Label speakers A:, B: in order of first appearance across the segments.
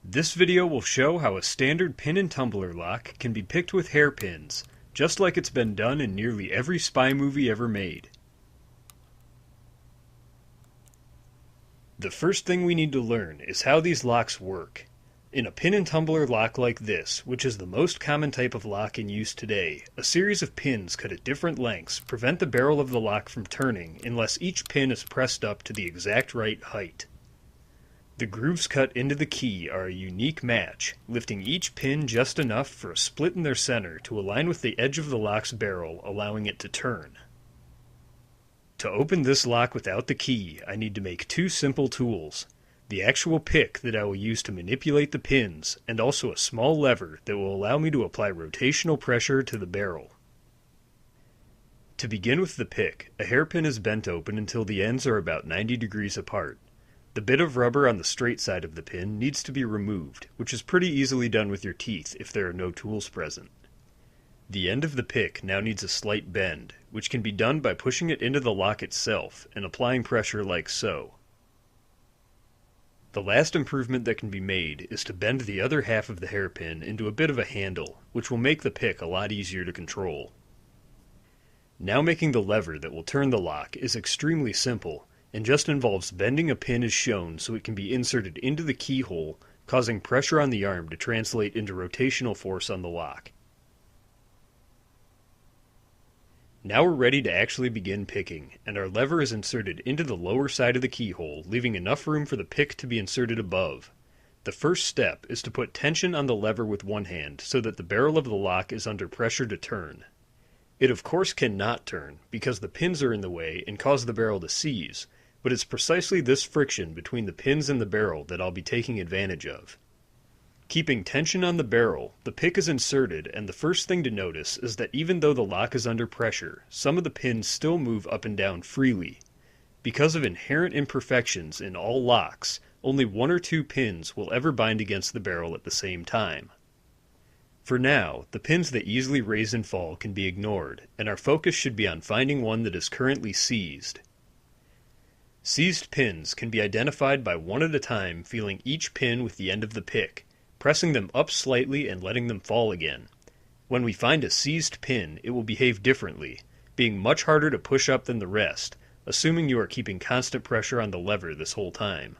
A: This video will show how a standard pin and tumbler lock can be picked with hairpins, just like it's been done in nearly every spy movie ever made. The first thing we need to learn is how these locks work. In a pin and tumbler lock like this, which is the most common type of lock in use today, a series of pins cut at different lengths prevent the barrel of the lock from turning unless each pin is pressed up to the exact right height. The grooves cut into the key are a unique match, lifting each pin just enough for a split in their center to align with the edge of the lock's barrel, allowing it to turn. To open this lock without the key, I need to make two simple tools: the actual pick that I will use to manipulate the pins, and also a small lever that will allow me to apply rotational pressure to the barrel. To begin with the pick, a hairpin is bent open until the ends are about 90 degrees apart. The bit of rubber on the straight side of the pin needs to be removed, which is pretty easily done with your teeth if there are no tools present. The end of the pick now needs a slight bend, which can be done by pushing it into the lock itself and applying pressure like so. The last improvement that can be made is to bend the other half of the hairpin into a bit of a handle, which will make the pick a lot easier to control. Now making the lever that will turn the lock is extremely simple, and just involves bending a pin as shown so it can be inserted into the keyhole, causing pressure on the arm to translate into rotational force on the lock. Now we're ready to actually begin picking, and our lever is inserted into the lower side of the keyhole, leaving enough room for the pick to be inserted above. The first step is to put tension on the lever with one hand so that the barrel of the lock is under pressure to turn. It of course cannot turn because the pins are in the way and cause the barrel to seize, but it's precisely this friction between the pins and the barrel that I'll be taking advantage of. Keeping tension on the barrel, the pick is inserted, and the first thing to notice is that even though the lock is under pressure, some of the pins still move up and down freely. Because of inherent imperfections in all locks, only one or two pins will ever bind against the barrel at the same time. For now, the pins that easily raise and fall can be ignored, and our focus should be on finding one that is currently seized. Seized pins can be identified by one at a time feeling each pin with the end of the pick, pressing them up slightly and letting them fall again. When we find a seized pin, it will behave differently, being much harder to push up than the rest, assuming you are keeping constant pressure on the lever this whole time.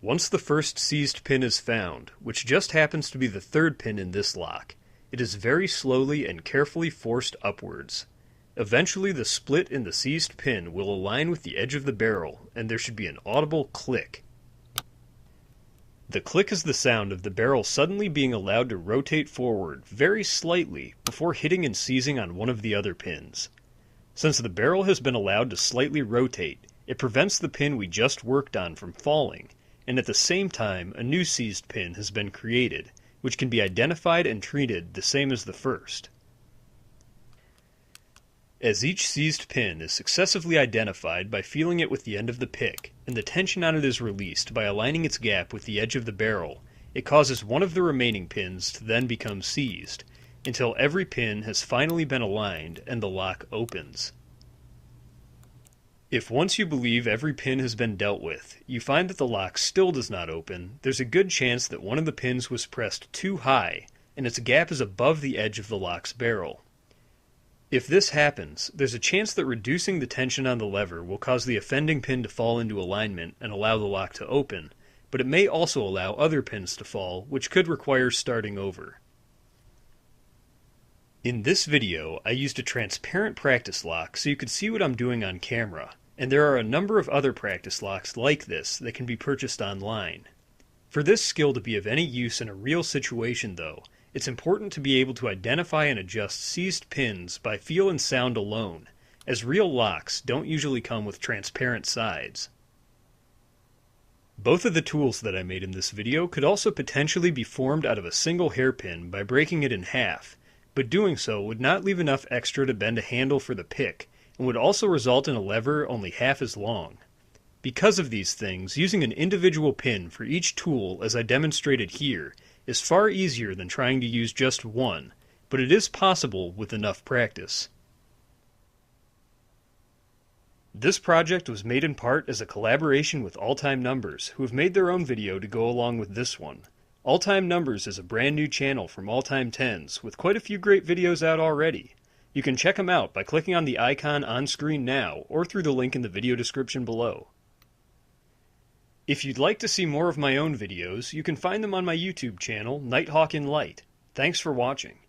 A: Once the first seized pin is found, which just happens to be the third pin in this lock, it is very slowly and carefully forced upwards. Eventually the split in the seized pin will align with the edge of the barrel, and there should be an audible click. The click is the sound of the barrel suddenly being allowed to rotate forward very slightly before hitting and seizing on one of the other pins. Since the barrel has been allowed to slightly rotate, it prevents the pin we just worked on from falling, and at the same time a new seized pin has been created, which can be identified and treated the same as the first. As each seized pin is successively identified by feeling it with the end of the pick, and the tension on it is released by aligning its gap with the edge of the barrel, it causes one of the remaining pins to then become seized, until every pin has finally been aligned and the lock opens. If once you believe every pin has been dealt with, you find that the lock still does not open, there's a good chance that one of the pins was pressed too high, and its gap is above the edge of the lock's barrel. If this happens, there's a chance that reducing the tension on the lever will cause the offending pin to fall into alignment and allow the lock to open, but it may also allow other pins to fall, which could require starting over. In this video, I used a transparent practice lock so you could see what I'm doing on camera, and there are a number of other practice locks like this that can be purchased online. For this skill to be of any use in a real situation though, it's important to be able to identify and adjust seized pins by feel and sound alone, as real locks don't usually come with transparent sides. Both of the tools that I made in this video could also potentially be formed out of a single hairpin by breaking it in half, but doing so would not leave enough extra to bend a handle for the pick, and would also result in a lever only half as long. Because of these things, using an individual pin for each tool as I demonstrated here is far easier than trying to use just one, but it is possible with enough practice. This project was made in part as a collaboration with All Time Numbers, who have made their own video to go along with this one. All Time Numbers is a brand new channel from All Time Tens, with quite a few great videos out already. You can check them out by clicking on the icon on screen now, or through the link in the video description below. If you'd like to see more of my own videos, you can find them on my YouTube channel, Nighthawk in Light. Thanks for watching.